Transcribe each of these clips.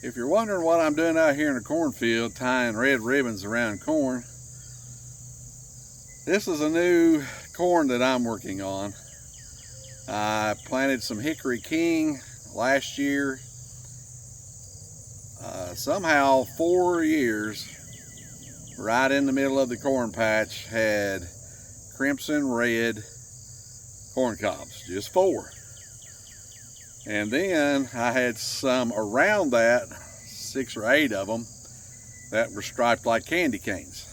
If you're wondering what I'm doing out here in the cornfield tying red ribbons around corn, this is a new corn that I'm working on. I planted some Hickory King last year. Somehow 4 years, right in the middle of the corn patch, had crimson red corn cobs, just 4. And then I had some around that, 6 or 8 of them, that were striped like candy canes.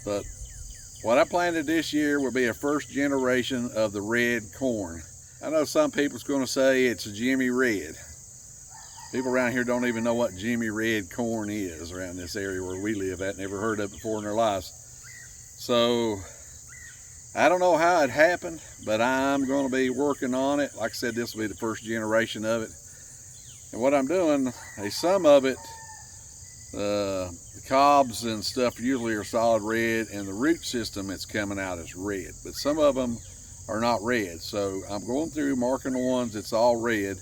But what I planted this year will be a first generation of the red corn. I know some people's going to say it's a Jimmy Red. People around here don't even know what Jimmy Red corn is around this area where we live at. Never heard of it before in their lives. So I don't know how it happened, but I'm going to be working on it. Like I said, this will be the first generation of it. And what I'm doing is some of it, the cobs and stuff usually are solid red, and the root system that's coming out is red. But some of them are not red. So I'm going through marking the ones that's all red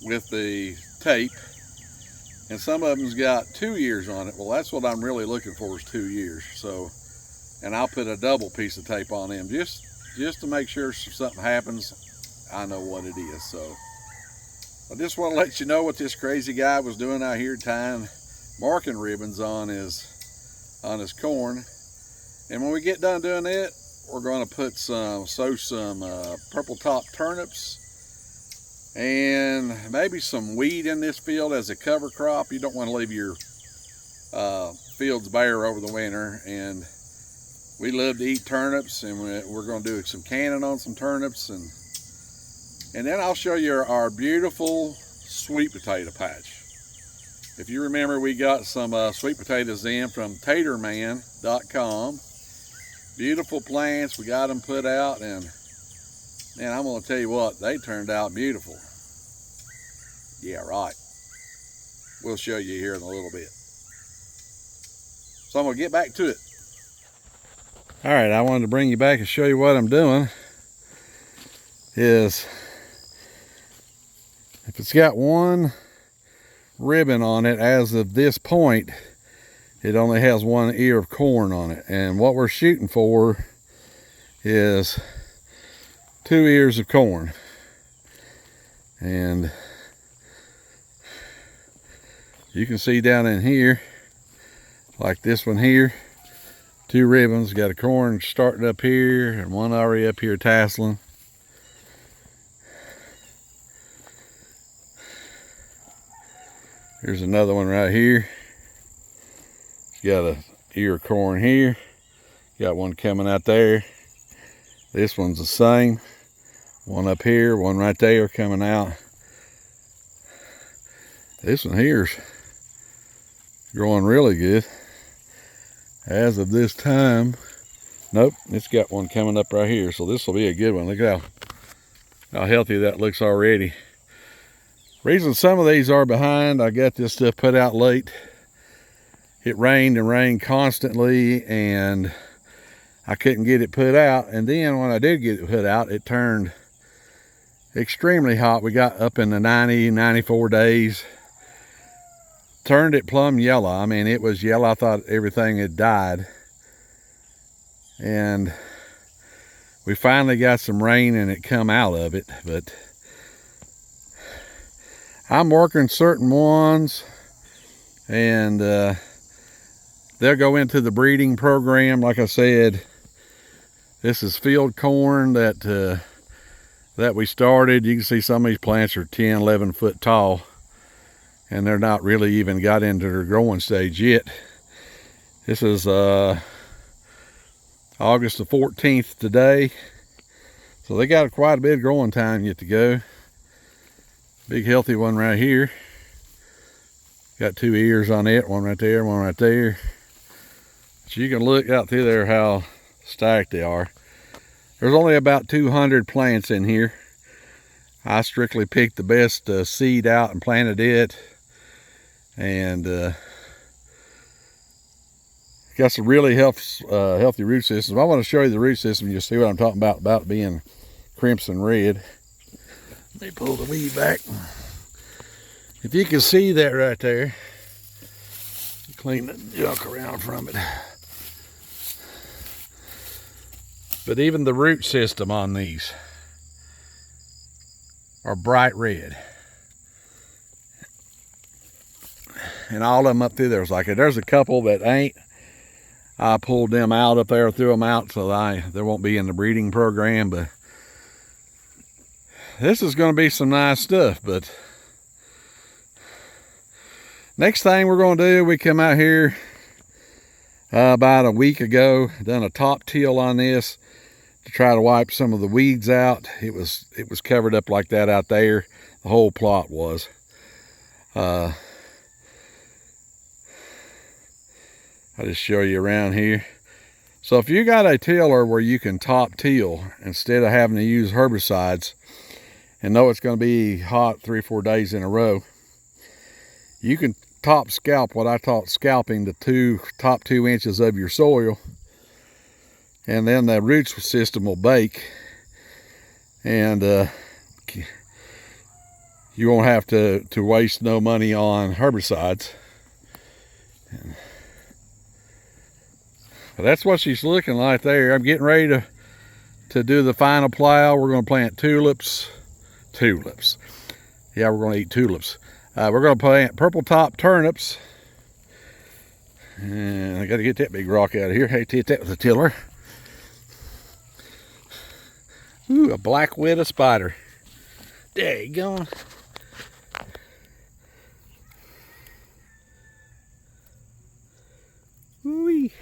with the tape. And some of them's got 2 years on it. Well, that's what I'm really looking for, is 2 years. So, and I'll put a double piece of tape on them just to make sure if something happens, I know what it is. So I just want to let you know what this crazy guy was doing out here, tying marking ribbons on his corn. And when we get done doing it, we're going to put some purple top turnips and maybe some wheat in this field as a cover crop. You don't want to leave your fields bare over the winter. And we love to eat turnips, and we're going to do some canning on some turnips, and then I'll show you our beautiful sweet potato patch. If you remember, we got some sweet potatoes in from taterman.com. Beautiful plants, we got them put out, and man, I'm going to tell you what, they turned out beautiful. Yeah, right. We'll show you here in a little bit. So I'm going to get back to it. All right, I wanted to bring you back and show you what I'm doing. Is if it's got one ribbon on it, as of this point, it only has 1 ear of corn on it. And what we're shooting for is 2 ears of corn. And you can see down in here, like this one here, 2 ribbons, got a corn starting up here and one already up here tasseling. Here's another one right here. It's got a ear of corn here. Got one coming out there. This one's the same. One up here, one right there coming out. This one here's growing really good. As of this time, nope, it's got one coming up right here, so this will be a good one. Look how healthy that looks already. Reason some of these are behind, I got this stuff put out late. It rained and rained constantly, and I couldn't get it put out. And then when I did get it put out, it turned extremely hot. We got up in the 90, 94 days. Turned it plumb yellow. I mean, it was yellow. I thought everything had died. And we finally got some rain and it come out of it. But I'm working certain ones, and they'll go into the breeding program. Like I said, this is field corn that we started. You can see some of these plants are 10, 11 foot tall, and they're not really even got into their growing stage yet. This is August the 14th today, so they got quite a bit of growing time yet to go. Big healthy one right here. Got 2 ears on it, one right there, one right there. So you can look out through there how stacked they are. There's only about 200 plants in here. I strictly picked the best seed out and planted it. And got some really healthy root systems. I want to show you the root system. You'll see what I'm talking about being crimson red. Let me pull the weed back. If you can see that right there, clean the junk around from it. But even the root system on these are bright red. And all of them up through there is like it. There's a couple that ain't. I pulled them out up there, threw them out so they won't be in the breeding program. But this is going to be some nice stuff. But next thing we're going to do, we come out here about a week ago, done a top till on this to try to wipe some of the weeds out. It was covered up like that out there. The whole plot was. I'll just show you around here. So if you got a tiller where you can top till instead of having to use herbicides and know it's going to be hot 3 or 4 days in a row, you can top scalp what I taught scalping the top 2 inches of your soil, and then the root system will bake, and you won't have to waste no money on herbicides. But that's what she's looking like there. I'm getting ready to do the final plow. We're going to plant tulips. Yeah, we're going to eat tulips. We're going to plant purple top turnips. And I got to get that big rock out of here. Hate to hit that with a tiller. Ooh, a black widow spider. There you go. Ooh-wee.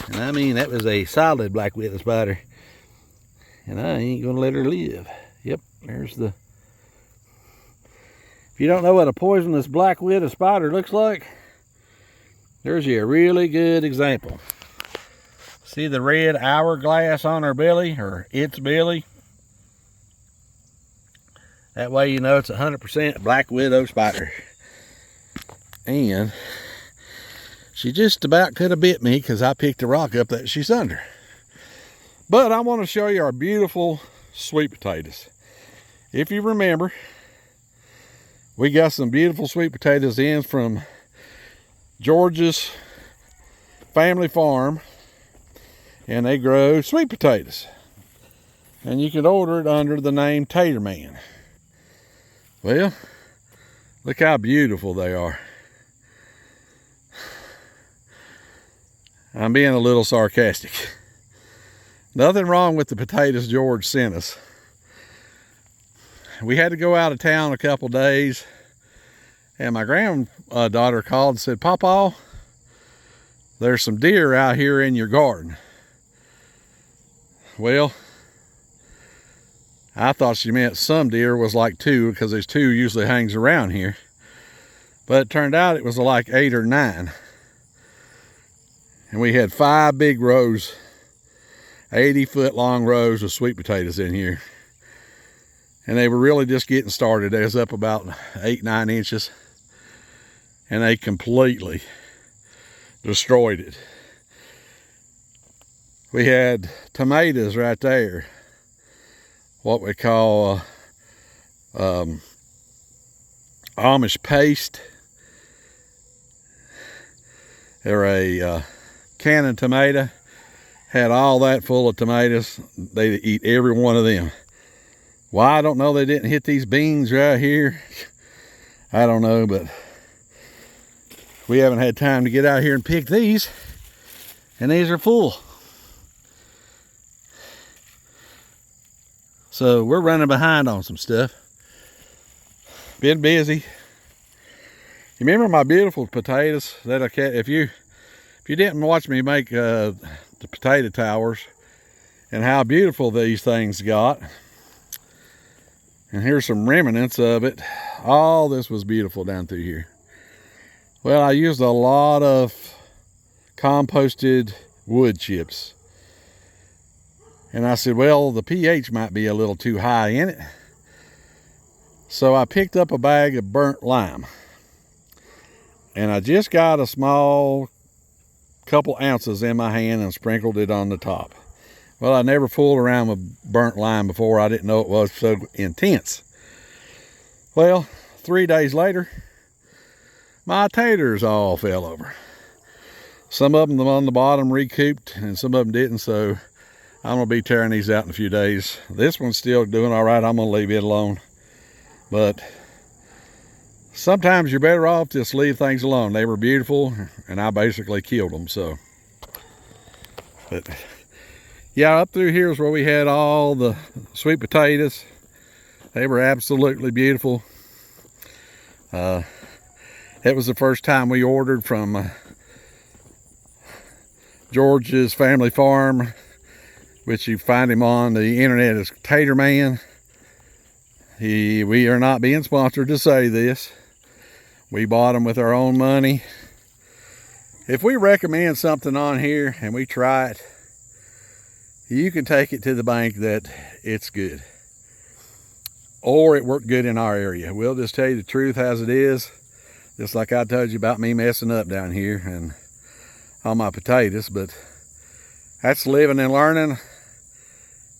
And I mean, that was a solid black widow spider. And I ain't gonna let her live. Yep, there's the... If you don't know what a poisonous black widow spider looks like, there's you a really good example. See the red hourglass on her belly, or its belly? That way you know it's 100% black widow spider. And she just about could have bit me because I picked a rock up that she's under. But I want to show you our beautiful sweet potatoes. If you remember, we got some beautiful sweet potatoes in from George's family farm, and they grow sweet potatoes. And you can order it under the name Tater Man. Well, look how beautiful they are. I'm being a little sarcastic. Nothing wrong with the potatoes George sent us. We had to go out of town a couple days, and my granddaughter called and said, "Papa, there's some deer out here in your garden." Well, I thought she meant some deer was like 2, because there's 2 usually hangs around here. But it turned out it was like 8 or 9. And we had 5 big rows, 80-foot long rows of sweet potatoes in here. And they were really just getting started. They was up about 8-9 inches. And they completely destroyed it. We had tomatoes right there. What we call Amish paste. They're a cannon tomato. Had all that full of tomatoes. They eat every one of them. Why? I don't know. They didn't hit these beans right here. I don't know, but we haven't had time to get out here and pick these. And these are full. So we're running behind on some stuff. Been busy. You remember my beautiful potatoes that I kept? If you didn't watch me make the potato towers and how beautiful these things got, and here's some remnants of it. All this was beautiful down through here. Well, I used a lot of composted wood chips. And I said, well, the pH might be a little too high in it. So I picked up a bag of burnt lime. And I just got a small couple ounces in my hand and sprinkled it on the top. Well, I never fooled around with burnt lime before. I didn't know it was so intense. Well, 3 days later, my taters all fell over. Some of them on the bottom recouped and some of them didn't, so I'm gonna be tearing these out in a few days. This one's still doing all right. I'm gonna leave it alone. But sometimes you're better off just leave things alone. They were beautiful and I basically killed them, so. But yeah, up through here is where we had all the sweet potatoes. They were absolutely beautiful. It was the first time we ordered from George's Family Farm, which you find him on the internet as Tater Man. We are not being sponsored to say this. We bought them with our own money. If we recommend something on here and we try it, you can take it to the bank that it's good. Or it worked good in our area. We'll just tell you the truth as it is. Just like I told you about me messing up down here and on my potatoes, but that's living and learning.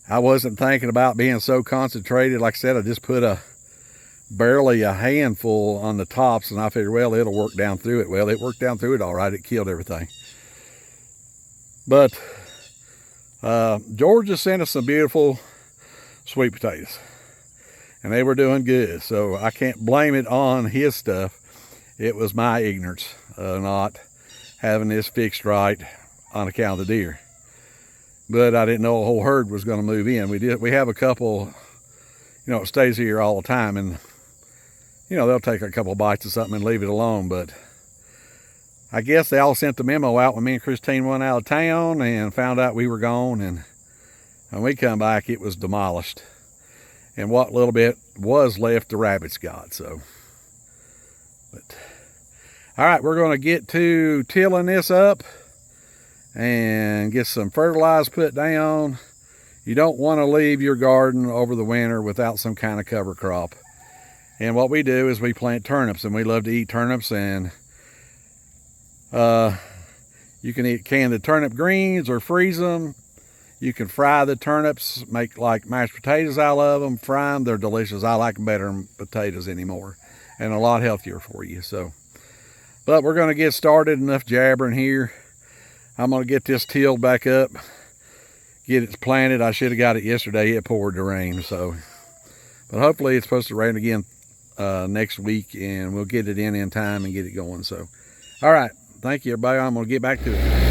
I wasn't thinking about being so concentrated. Like I said, I just put barely a handful on the tops and I figured, well, it'll work down through it. Well, it worked down through it all right. It killed everything. But George just sent us some beautiful sweet potatoes and they were doing good. So I can't blame it on his stuff. It was my ignorance not having this fixed right on account of the deer. But I didn't know a whole herd was going to move in. We have a couple, it stays here all the time, and they'll take a couple bites of something and leave it alone. But I guess they all sent the memo out when me and Christine went out of town and found out we were gone, and when we come back it was demolished. And what little bit was left the rabbits got. So but all right, we're going to get to tilling this up and get some fertilizer put down. You don't want to leave your garden over the winter without some kind of cover crop. And what we do is we plant turnips, and we love to eat turnips. And you can eat canned turnip greens or freeze them. You can fry the turnips, make like mashed potatoes out of them, fry them. They're delicious. I like them better than potatoes anymore, and a lot healthier for you. So, but we're going to get started. Enough jabbering here. I'm going to get this tilled back up, get it planted. I should have got it yesterday. It poured the rain. So, but hopefully it's supposed to rain again next week, and we'll get it in time and get it going. So, all right. Thank you, everybody. I'm going to get back to it.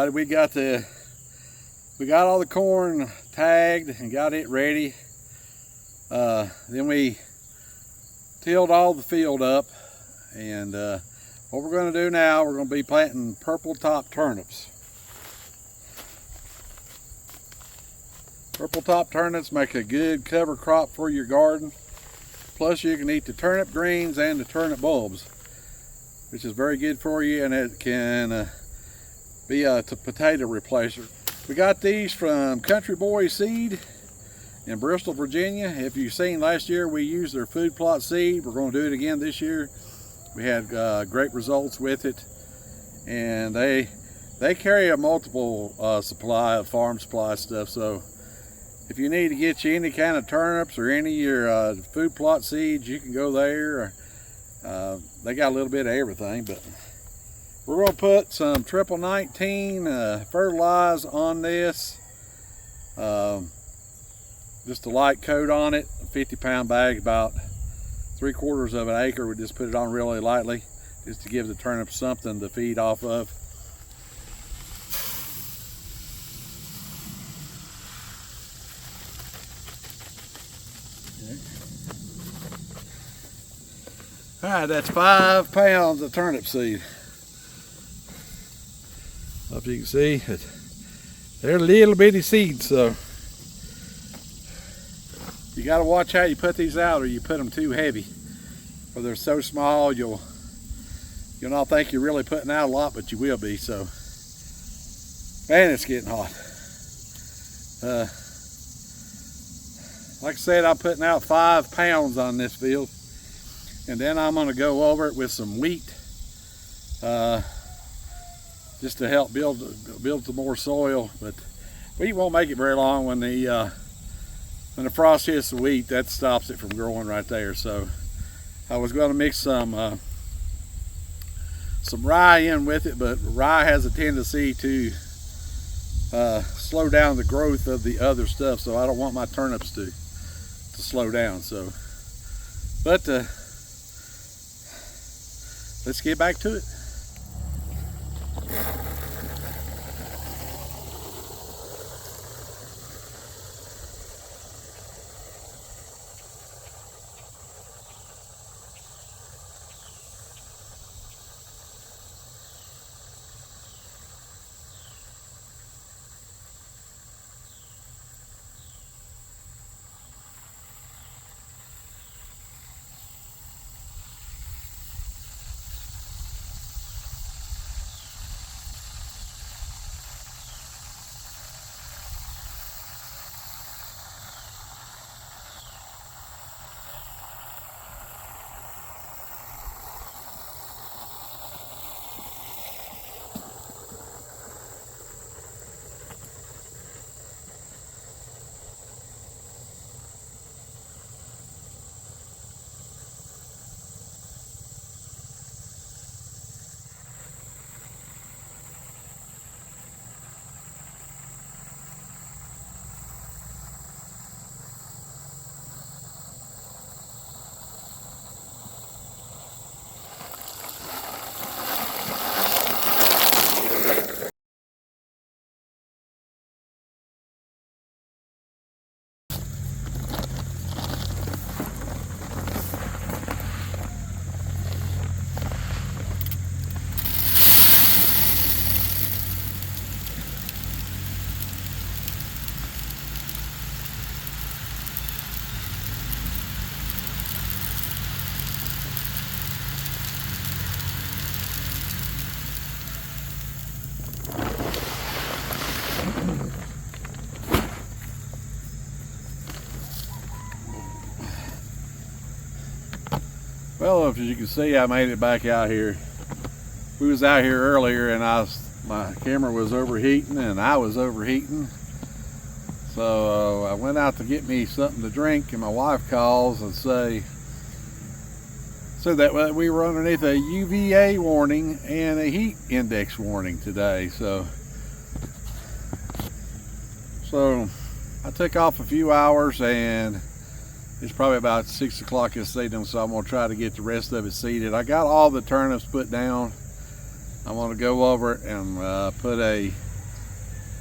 everybody, we got all the corn tagged and got it ready. Then we tilled all the field up, and what we're going to do now, we're going to be planting purple top turnips. Purple top turnips make a good cover crop for your garden. Plus you can eat the turnip greens and the turnip bulbs, which is very good for you, and it can be a potato replacer. We got these from Country Boy Seed in Bristol, Virginia. If you've seen last year, we used their food plot seed. We're going to do it again this year. We had great results with it, and they carry a multiple supply of farm supply stuff. So if you need to get you any kind of turnips or any of your food plot seeds, you can go there. They got a little bit of everything, but we're going to put some triple 19 fertilize on this. Just a light coat on it, a 50-pound bag, about 3/4 of an acre. We just put it on really lightly, just to give the turnips something to feed off of. All right, that's 5 pounds of turnip seed. If you can see, they're little bitty seeds, so you got to watch how you put these out, or you put them too heavy, or they're so small you'll not think you're really putting out a lot, but you will be. So, and it's getting hot. Like I said, I'm putting out 5 pounds on this field. And then I'm going to go over it with some wheat, just to help build some more soil. But wheat won't make it very long. When the frost hits the wheat, that stops it from growing right there. So I was going to mix some rye in with it, but rye has a tendency to slow down the growth of the other stuff. So I don't want my turnips to slow down. So, but let's get back to it. Well, as you can see, I made it back out here. We was out here earlier, and my camera was overheating, and I was overheating. So I went out to get me something to drink, and my wife calls and said that we were underneath a UVA warning and a heat index warning today. So I took off a few hours, and it's probably about 6 o'clock this evening, so I'm going to try to get the rest of it seeded. I got all the turnips put down. I'm going to go over it and put a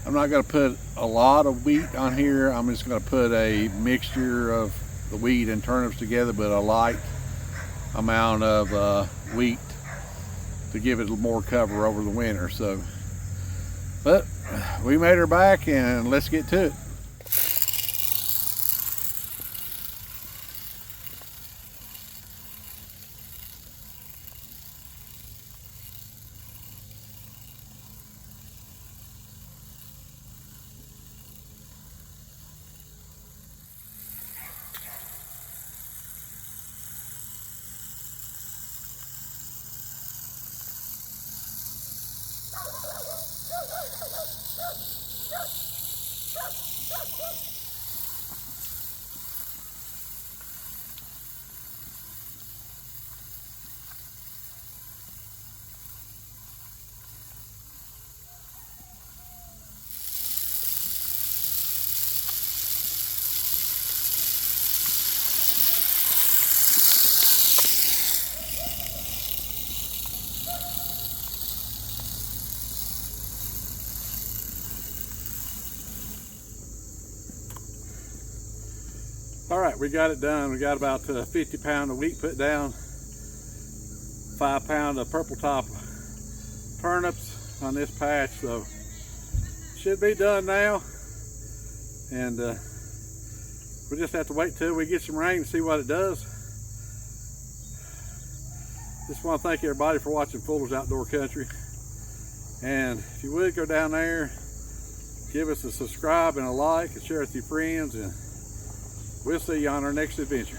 I'm not going to put a lot of wheat on here. I'm just going to put a mixture of the wheat and turnips together, but a light amount of wheat to give it more cover over the winter. So, but we made her back, and let's get to it. All right, we got it done. We got about 50 pounds of wheat put down, 5 pounds of purple top turnips on this patch, so should be done now. And we just have to wait till we get some rain and see what it does. Just want to thank everybody for watching Fuller's Outdoor Country. And if you would, go down there, give us a subscribe and a like, and share with your friends, and we'll see you on our next adventure.